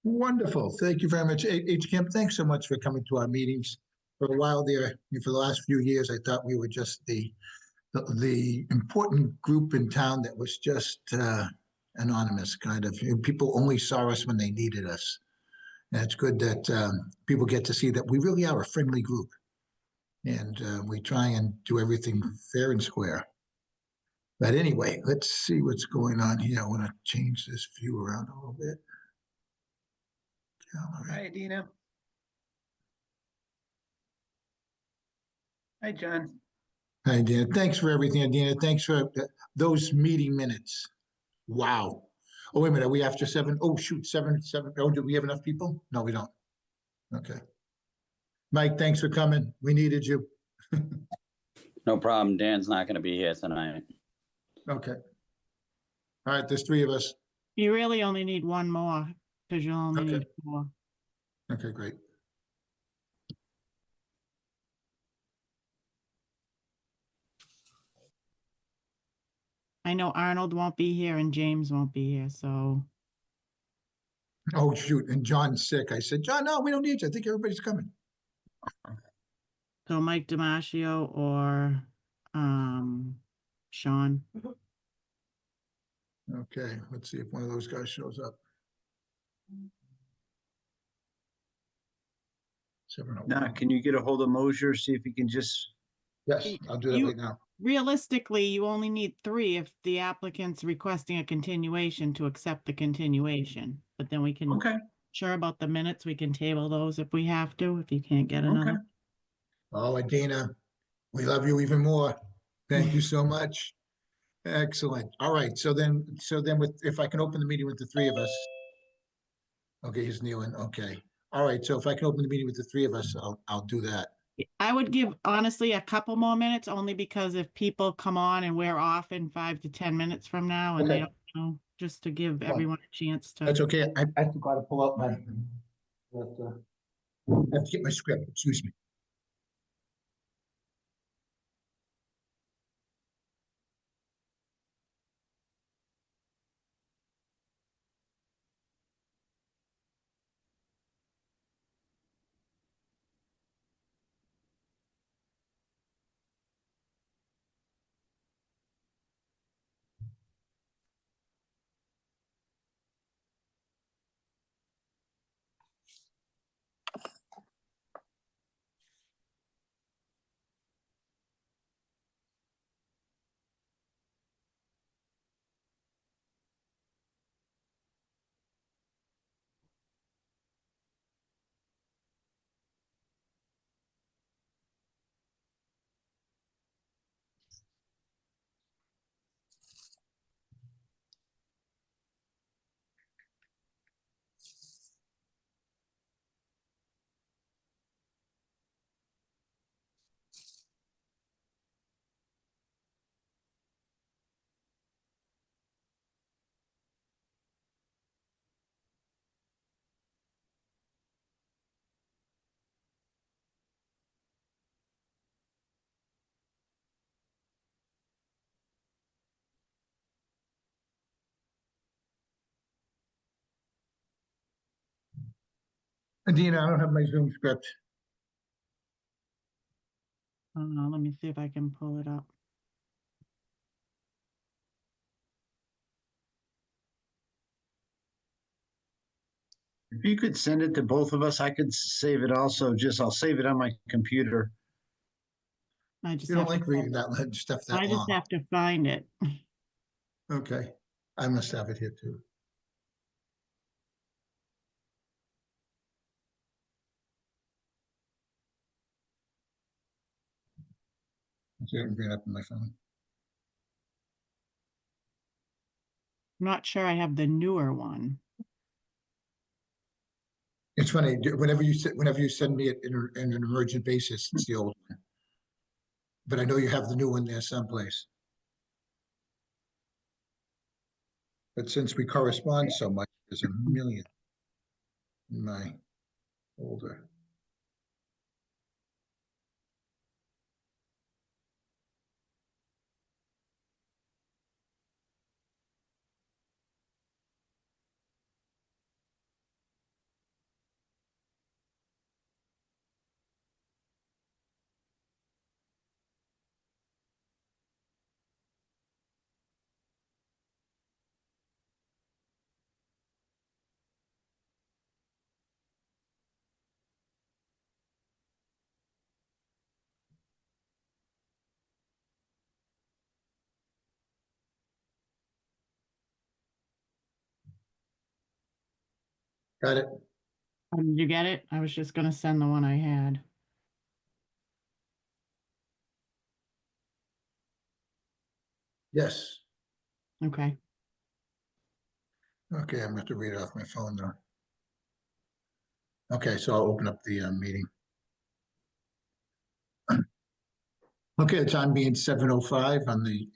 Wonderful. Thank you very much. Kim, thanks so much for coming to our meetings. For a while there, for the last few years, I thought we were just the important group in town that was just anonymous, kind of. People only saw us when they needed us. And it's good that people get to see that we really are a friendly group. And we try and do everything fair and square. But anyway, let's see what's going on here. I want to change this view around a little bit. All right. Hi, Adina. Hi, John. Hi, Dina. Thanks for everything, Dina. Thanks for those meeting minutes. Wow. Oh, wait a minute. Are we after seven? Oh, shoot. Seven. Oh, do we have enough people? No, we don't. Okay. Mike, thanks for coming. We needed you. No problem. Dan's not going to be here tonight. Okay. All right. There's three of us. You really only need one more because you'll only Okay. need four. Okay, great. I know Arnold won't be here and James won't be here, so Oh, shoot. And John's sick. I said, John, no, we don't need you. I think everybody's coming. Mike Damasio or Sean. Okay. Let's see if one of those guys shows up. 7:01. Now, can you get a hold of Mosier, see if he can just, Yes, I'll do that You- right now. Realistically, you only need three if the applicant's requesting a continuation to accept the continuation. But then we can, okay, sure about the minutes, we can table those if we have to, if you can't get okay. another. Oh, Adina, we love you even more. Thank you so much. Excellent. All right. So then if I can open the meeting with the three of us. Okay, he's kneeling. Okay. All right. So if I can open the meeting with the three of us, I'll do that. I would give honestly a couple more minutes only because if people come on and we're off in 5 to 10 minutes from now and they Okay. don't know, just to give Fine. everyone a chance to. That's okay. I forgot to pull out my, I have to get my script. Excuse me. Adina, I don't have my Zoom script. Let me see if I can pull it up. If you could send it to both of us, I could save it also, I'll save it on my computer. I just You don't have like to, reading that stuff that I just long. have to find it. Okay. I must have it here too. See, I can bring it up on my phone. I'm not sure I have the newer one. It's funny, whenever you send me it in an emergent basis, it's the old one. But I know you have the new one there someplace. But since we correspond so much, there's a million in my folder. Got it? Did you get it? I was just gonna send the one I had. Yes. Okay. Okay, I'm going to have to read it off my phone though. Okay, so I'll open up the meeting. Okay, the time being 7:05 on the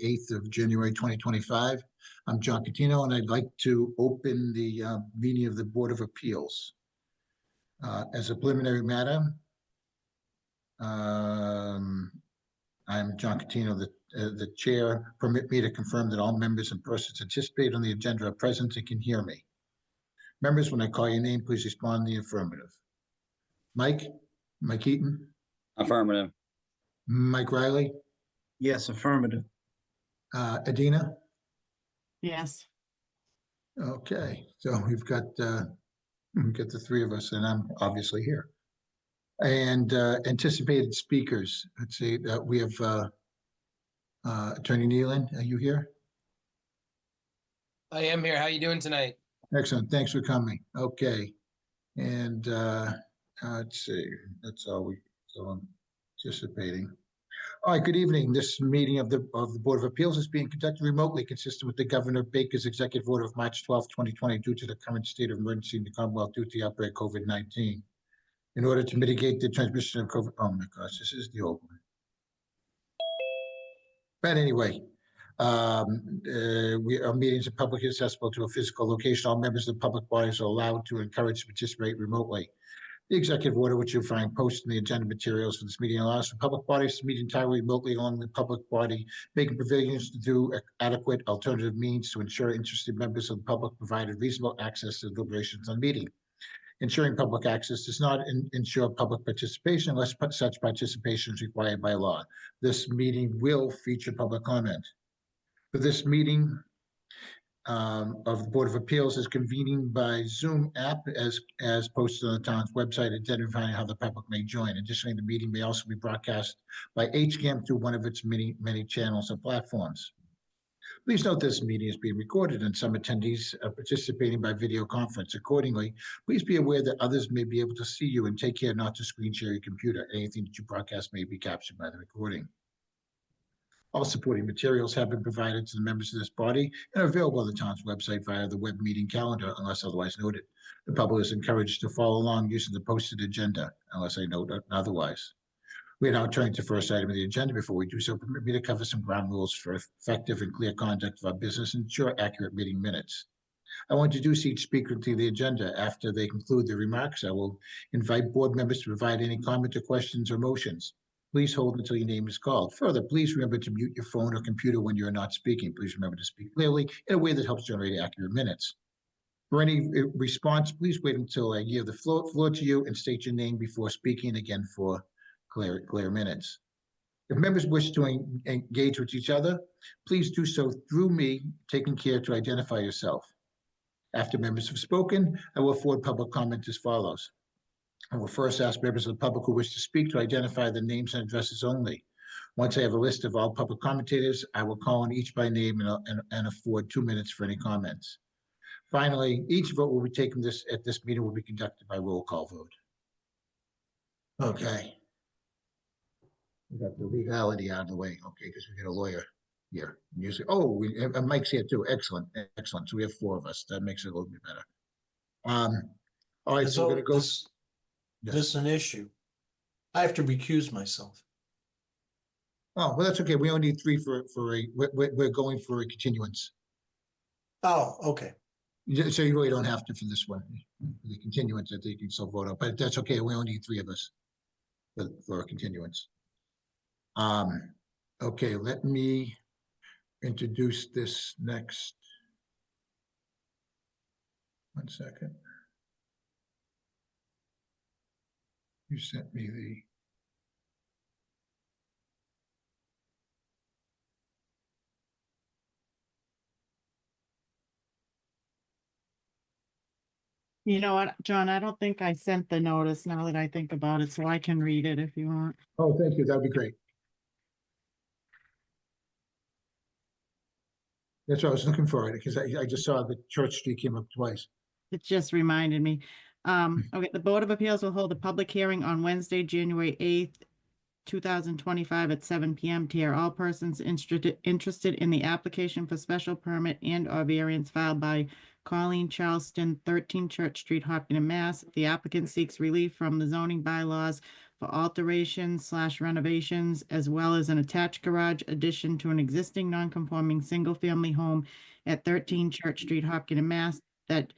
8th of January 2025. I'm John Catino, and I'd like to open the meeting of the Board of Appeals. As a preliminary matter, I'm John Catino, the chair. Permit me to confirm that all members and persons anticipated on the agenda are present and can hear me. Members, when I call your name, please respond in the affirmative. Mike Eaton, Affirmative. Mike Riley, Yes, affirmative. Adina. Yes. Okay, so we've got the three of us, and I'm obviously here. And anticipated speakers. Let's see, we have Attorney Nealon. Are you here? I am here. How you doing tonight? Excellent. Thanks for coming. Okay. And let's see, that's all I'm anticipating. All right, good evening. This meeting of the Board of Appeals is being conducted remotely, consistent with the Governor Baker's executive order of March 12, 2020, due to the current state of emergency in the Commonwealth due to the outbreak of COVID-19. In order to mitigate the transmission of COVID, oh my gosh, this is the old one. But anyway, our meetings are publicly accessible to a physical location. All members of the public bodies are allowed to encourage to participate remotely. The executive order, which you'll find posted in the agenda materials for this meeting, allows for public bodies to meet entirely remotely along with the public body, making provisions to do adequate alternative means to ensure interested members of the public provided reasonable access to deliberations on meeting. Ensuring public access does not ensure public participation unless such participation is required by law. This meeting will feature public comment. For this meeting of the Board of Appeals is convening by Zoom app as posted on the town's website, identifying how the public may join. Additionally, the meeting may also be broadcast by HCAM through one of its many channels and platforms. Please note this meeting is being recorded and some attendees are participating by video conference. Accordingly, please be aware that others may be able to see you, and take care not to screen share your computer. Anything that you broadcast may be captured by the recording. All supporting materials have been provided to the members of this body and are available on the town's website via the web meeting calendar unless otherwise noted. The public is encouraged to follow along using the posted agenda unless I note otherwise. We are now turning to the first item of the agenda. Before we do so, permit me to cover some ground rules for effective and clear conduct of our business and ensure accurate meeting minutes. I will introduce each speaker to the agenda. After they conclude their remarks, I will invite board members to provide any comment or questions or motions. Please hold until your name is called. Further, please remember to mute your phone or computer when you're not speaking. Please remember to speak clearly in a way that helps generate accurate minutes. For any response, please wait until I give the floor to you and state your name before speaking, again for clear minutes. If members wish to engage with each other, please do so through me, taking care to identify yourself. After members have spoken, I will forward public comment as follows. I will first ask members of the public who wish to speak to identify the names and addresses only. Once I have a list of all public commentators, I will call on each by name and afford 2 minutes for any comments. Finally, each vote will be taken at this meeting will be conducted by roll call vote. Okay. We got the legality out of the way, okay, because we got a lawyer here. Usually, oh, Mike's here too. Excellent. So we have 4 of us. That makes it a little bit better. All right, so we're gonna go. This is an issue. I have to recuse myself. Oh, well, that's okay. We only need 3 we're going for a continuance. Oh, okay. So you really don't have to for this one. The continuance, I think you can still vote on, but that's okay. We only need 3 of us for a continuance. Okay, let me introduce this next. 1 second. You sent me the. You know what, John, I don't think I sent the notice now that I think about it, so I can read it if you want. Oh, thank you. That'd be great. That's what I was looking for, because I just saw the Church Street came up twice. It just reminded me. Okay, the Board of Appeals will hold a public hearing on Wednesday, January 8th, 2025 at 7 PM to hear all persons interested in the application for special permit and or variance filed by Colleen Charleston, 13 Church Street, Hopkinton, Mass. The applicant seeks relief from the zoning bylaws for alterations / renovations, as well as an attached garage addition to an existing non-conforming single-family home at 13 Church Street, Hopkinton, Mass. that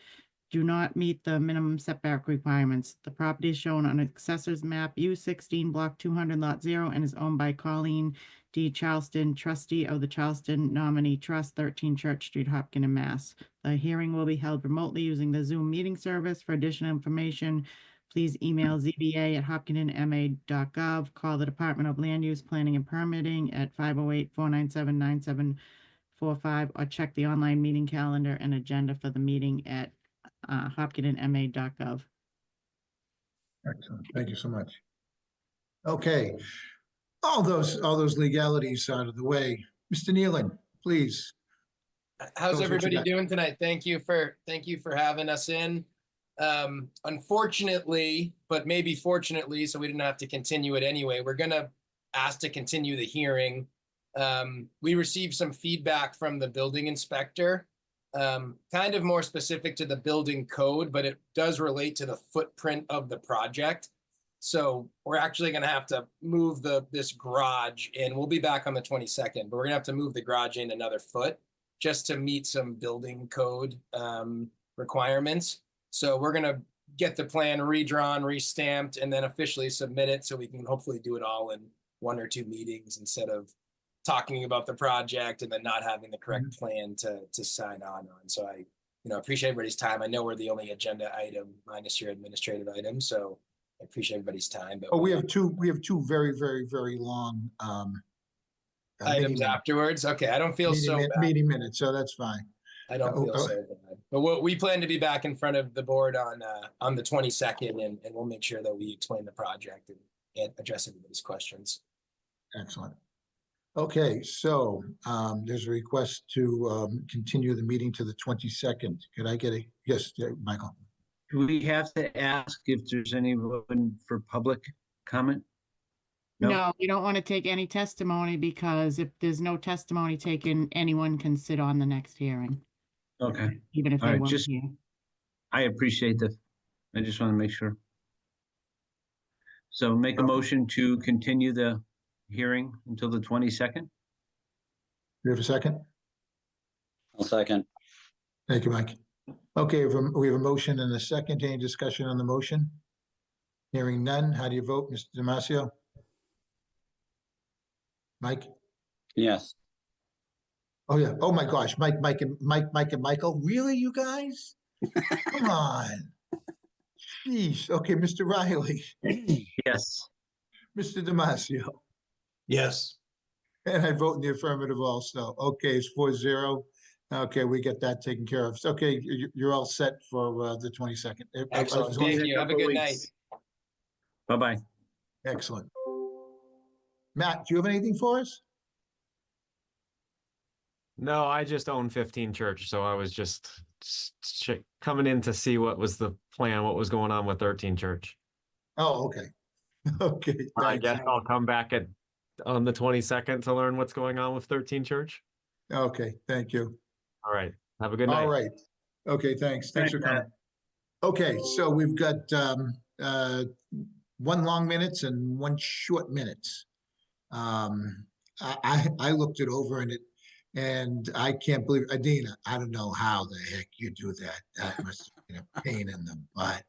do not meet the minimum setback requirements. The property is shown on Assessor's Map U16, Block 200, Lot 0, and is owned by Colleen D. Charleston, trustee of the Charleston Nominee Trust, 13 Church Street, Hopkinton, Mass. The hearing will be held remotely using the Zoom meeting service. For additional information, please email zba@hopkintonma.gov. Call the Department of Land Use, Planning, and Permitting at 508-497-9745, or check the online meeting calendar and agenda for the meeting at hopkintonma.gov. Excellent. Thank you so much. Okay. All those legalities out of the way. Mr. Nealon, please. How's Tell us what you everybody got. doing tonight? Thank you for having us in. Unfortunately, but maybe fortunately, so we didn't have to continue it anyway, we're gonna ask to continue the hearing. We received some feedback from the building inspector, kind of more specific to the building code, but it does relate to the footprint of the project. So we're actually gonna have to move this garage in. We'll be back on the 22nd, but we're gonna have to move the garage in another foot just to meet some building code requirements. So we're gonna get the plan redrawn, restamped, and then officially submit it so we can hopefully do it all in 1 or 2 meetings instead of talking about the project and then not having the correct plan to sign on. So I, appreciate everybody's time. I know we're the only agenda item minus your administrative item, so I appreciate everybody's time. But Oh, we have two very, very, very long items meeting- afterwards. Okay, I don't feel so bad. meeting minutes, so that's fine. I don't feel so bad. But we plan to be back in front of the board on the 22nd, and we'll make sure that we explain the project and address everybody's questions. Excellent. Okay, so there's a request to continue the meeting to the 22nd. Could I get yes, Michael? Do we have to ask if there's anyone for public comment? No. No, you don't want to take any testimony because if there's no testimony taken, anyone can sit on the next hearing, Okay, even if All they right, weren't just- here. I appreciate that. I just want to make sure. So make a motion to continue the hearing until the 22nd? We have a second? I'll second. Thank you, Mike. Okay, we have a motion and a second. Any discussion on the motion? Hearing none. How do you vote, Mr. Damasio? Mike? Yes. Oh, yeah. Oh, my gosh. Mike and Michael. Really, you guys? Come on. Jeez. Okay, Mr. Riley, Yes. Mr. Damasio, Yes. and I vote in the affirmative also. Okay, it's 4-0. Okay, we get that taken care of. So, okay, you're all set for the 22nd. Excellent. As long as- Thank you. Have a good night. Bye-bye. Excellent. Matt, do you have anything for us? No, I just own 15 Church, so I was just coming in to see what was the plan, what was going on with 13 Church. Oh, okay. Okay. I thanks. guess I'll come back on the 22nd to learn what's going on with 13 Church. Okay, thank you. All right. Have a good night. All right. Okay, thanks. Thanks for coming. Okay, so we've got 1 long minutes and 1 short minutes. I looked it over and I can't believe, Adina, I don't know how the heck you do that. That must be a pain in the butt.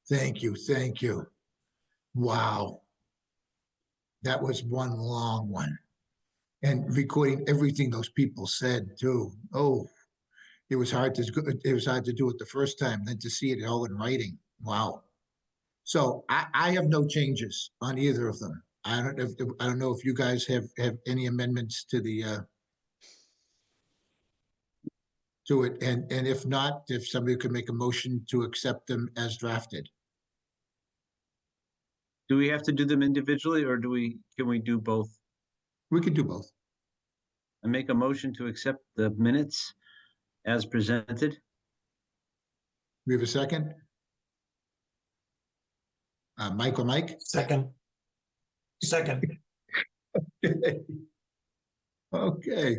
Thank you, thank you. Wow. That was 1 long one. And recording everything those people said too. Oh, it was hard to do it the first time, then to see it all in writing. Wow. So I have no changes on either of them. I don't know if you guys have any amendments to the to it, and if not, if somebody could make a motion to accept them as drafted. Do we have to do them individually or can we do both? We could do both. I make a motion to accept the minutes as presented. We have a second? Mike? Second. Okay,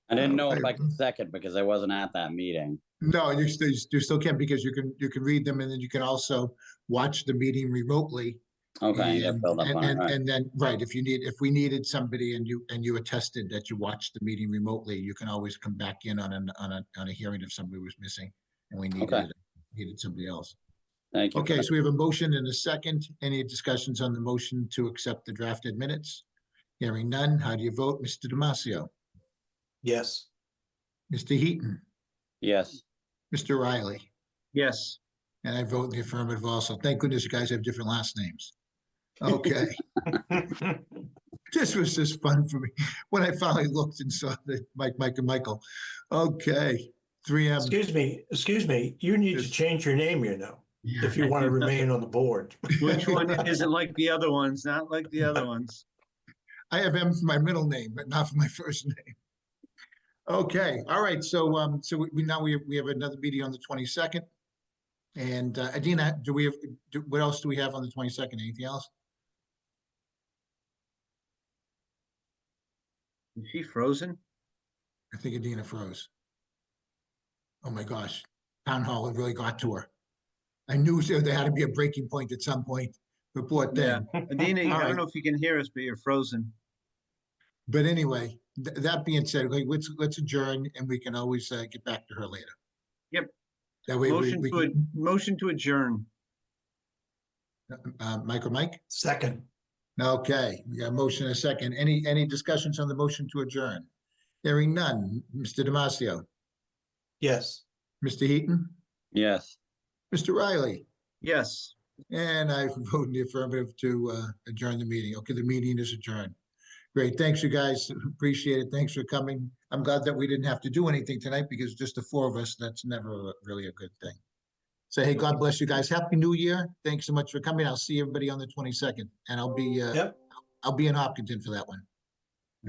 I didn't know if I Alright. could second because I wasn't at that meeting. no, you still can because you can read them and then you can also watch the meeting remotely. Okay, you got And, filled up on it, right? and then, right, if we needed somebody and you attested that you watched the meeting remotely, you can always come back in on a hearing if somebody was missing and we Okay. needed somebody else. Thank you. for Okay, that. so we have a motion and a second. Any discussions on the motion to accept the drafted minutes? Hearing none, how do you vote? Mr. Damasio, Yes. Mr. Heaton, Yes, Mr. Riley, Yes. and I vote in the affirmative also. Thank goodness you guys have different last names. Okay. This was just fun for me when I finally looked and saw that Mike and Michael. Okay, 3M. Excuse me, you need to Yes. change your name, if you want to remain on the board. Which one isn't like the other ones? Not like the other ones. I have M for my middle name, but not for my first name. Okay, all right, so we have another meeting on the 22nd. And Adina, what else do we have on the 22nd? Anything else? Is she frozen? I think Adina froze. Oh my gosh, town hall had really got to her. I knew there had to be a breaking point at some point, but poor Yeah. thing. Adina, All I right. don't know if you can hear us, but you're frozen. But anyway, that being said, let's adjourn and we can always get back to her later. Yep. That way we can, Motion to adjourn. Mike? Second. Okay, we got a motion and a second. Any discussions on the motion to adjourn? Hearing none. Mr. Damasio, Yes. Mr. Heaton, yes. Mr. Riley, Yes. and I vote in the affirmative to adjourn the meeting. Okay, the meeting is adjourned. Great, thanks you guys. Appreciate it. Thanks for coming. I'm glad that we didn't have to do anything tonight because just the four of us, that's never really a good thing. So hey, God bless you guys. Happy New Year. Thanks so much for coming. I'll see everybody on the 22nd and I'll be in Hopkinton for that one.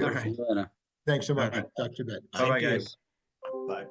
All right. See you later. Thanks so much. All right. Talk to you then. Bye-bye, Thank you. guys. Bye.